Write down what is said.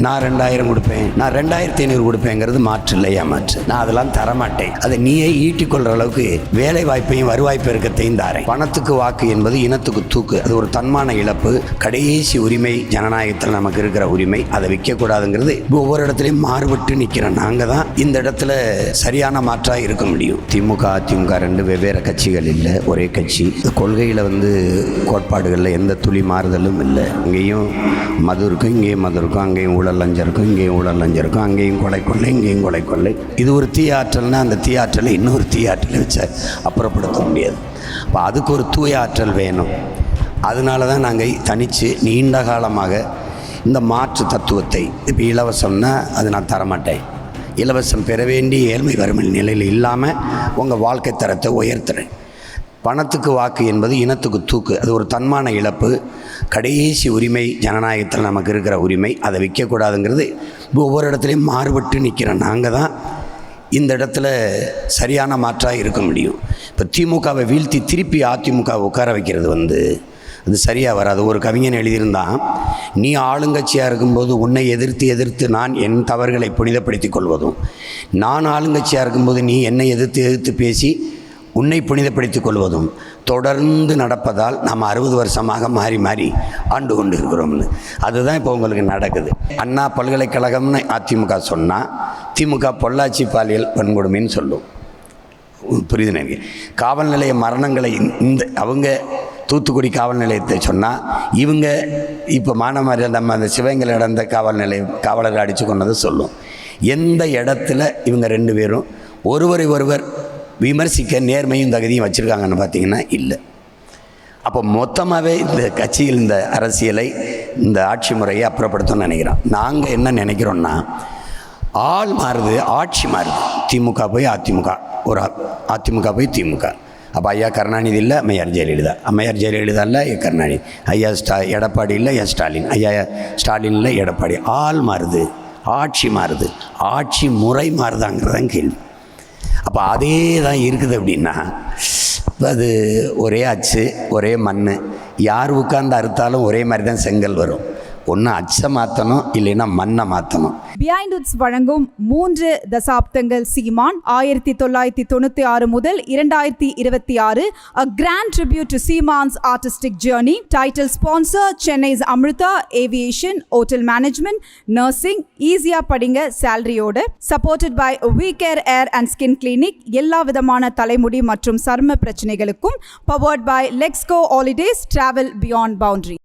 நான் 2000 கொடுப்பேன், நான் 2500 கொடுப்பேங்கிறது மாற்று இல்லை, ஏமாற்று. நான் அதெல்லாம் தரமாட்டேன். அதை நீயே ஈட்டிக்கொள்கிற அளவுக்கு வேலை வாய்ப்பையும் வருவாய் பெருக்கத்தையும் தாரேன். பணத்துக்கு வாக்கு என்பது இனத்துக்கு தூக்கு. அது ஒரு தன்மான இழப்பு. கடைசி உரிமை ஜனநாயகத்தில் நமக்கு இருக்கிற உரிமை. அதை விற்கக்கூடாதுங்கிறது ஒவ்வொரு இடத்துலையும் மாறுபட்டு நிற்கிறோம். நாங்கள் தான் இந்த இடத்துல சரியான மாற்றாக இருக்க முடியும். திமுக அதிமுக ரெண்டு வெவ்வேறு கட்சிகள் இல்லை, ஒரே கட்சி. கொள்கையில் கோட்பாடுகளில் எந்த துளி மாறுதலும் இல்லை. இங்கேயும் மது இருக்கும், இங்கேயும் மது இருக்கும், அங்கேயும் ஊழல் லஞ்சம் இருக்கும், இங்கேயும் ஊழல் லஞ்சம் இருக்கும், அங்கேயும் கொலை கொள்ளை, இங்கேயும் கொலை கொள்ளை. இது ஒரு தீயாற்றல்னா அந்த தீயாற்றலை இன்னொரு தீயாற்றலை வச்சு அப்புறப்படுத்த முடியாது. அப்போ அதுக்கு ஒரு தூய ஆற்றல் வேணும். அதனால தான் நாங்கள் தனித்து நீண்ட காலமாக இந்த மாற்று தத்துவத்தை, இப்போ இலவசம்னா அது நான் தரமாட்டேன், இலவசம் பெற வேண்டிய ஏழ்மை வறுமை நிலையில் இல்லாமல் உங்கள் வாழ்க்கை தரத்தை உயர்த்துறேன். பணத்துக்கு வாக்கு என்பது இனத்துக்கு தூக்கு. அது ஒரு தன்மான இழப்பு. கடைசி உரிமை ஜனநாயகத்தில் நமக்கு இருக்கிற உரிமை. அதை விற்கக்கூடாதுங்கிறது ஒவ்வொரு இடத்துலையும் மாறுபட்டு நிற்கிறோம். நாங்கள் தான் இந்த இடத்துல சரியான மாற்றாக இருக்க முடியும். இப்போ திமுகவை வீழ்த்தி திருப்பி அதிமுக உட்கார வைக்கிறது அது சரியாக வராது. ஒரு கவிஞன் எழுதியிருந்தான், நீ ஆளுங்கட்சியாக இருக்கும்போது உன்னை எதிர்த்து நான் என் தவறுகளை புனிதப்படுத்திக் கொள்வதும், நான் ஆளுங்கட்சியாக இருக்கும்போது நீ என்னை எதிர்த்து பேசி உன்னை புனிதப்படுத்திக் கொள்வதும் தொடர்ந்து நடப்பதால் நாம் 60 வருஷமாக மாறி மாறி ஆண்டு கொண்டு இருக்கிறோம்னு. அதுதான் இப்போ உங்களுக்கு நடக்குது. அண்ணா பல்கலைக்கழகம்னு அதிமுக சொன்னால் திமுக பொள்ளாச்சி பாலியல் வன்கொடுமைன்னு சொல்லும். புரியுது எனக்கு. காவல் நிலைய மரணங்களை அவங்க தூத்துக்குடி காவல் நிலையத்தை சொன்னால் இவங்க இப்போ மானமரியாதை நம்ம அந்த சிவகங்கை நடந்த காவலர்கள் அடித்து கொண்டதை சொல்லும். எந்த இடத்துல இவங்க ரெண்டு பேரும் ஒருவரை ஒருவர் விமர்சிக்க நேர்மையும் தகுதியும் வச்சுருக்காங்கன்னு பார்த்தீங்கன்னா இல்லை. அப்போ மொத்தமாகவே இந்த கட்சியில் இந்த அரசியலை, இந்த ஆட்சி முறையை அப்புறப்படுத்தணும்னு நினைக்கிறோம். நாங்கள் என்ன நினைக்கிறோன்னா, ஆள் மாறுது, ஆட்சி மாறுது. திமுக போய் அதிமுக, ஒரு அதிமுக போய் திமுக. அப்போ ஐயா கருணாநிதி இல்லை, அம்மையார் ஜெயலலிதா, அம்மையார் ஜெயலலிதா இல்லை, ஐயா கருணாநிதி, ஐயா எடப்பாடி இல்லை, ஐயா ஸ்டாலின், ஐயா ஸ்டாலின் இல்லை, எடப்பாடி. ஆள் மாறுது, ஆட்சி மாறுது, ஆட்சி முறை மாறுதாங்கிறதான் கேள்வி. அப்போ அதே தான் இருக்குது. அப்படின்னா அது ஒரே அச்சு, ஒரே மண். யார் உட்கார்ந்து அறுத்தாலும் ஒரே மாதிரி தான் செங்கல் வரும். ஒன்று அச்சை மாற்றணும், இல்லைன்னா மண்ணை மாற்றணும். பிஹைண்ட் உட்ஸ் வழங்கும் 3 தசாப்தங்கள் சீமான் 1996 முதல் 2026 A Grand Tribute to Seeman's Artistic Journey. Title sponsor Chennai's Amrita Aviation, Hotel Management, Nursing, ஈஸியா படிங்க சேலரியோட. Supported by We Care Hair and Skin Clinic, எல்லா விதமான தலைமுடி மற்றும் சரும பிரச்சனைகளுக்கும். Powered by Lexco Holidays, Travel Beyond Boundary.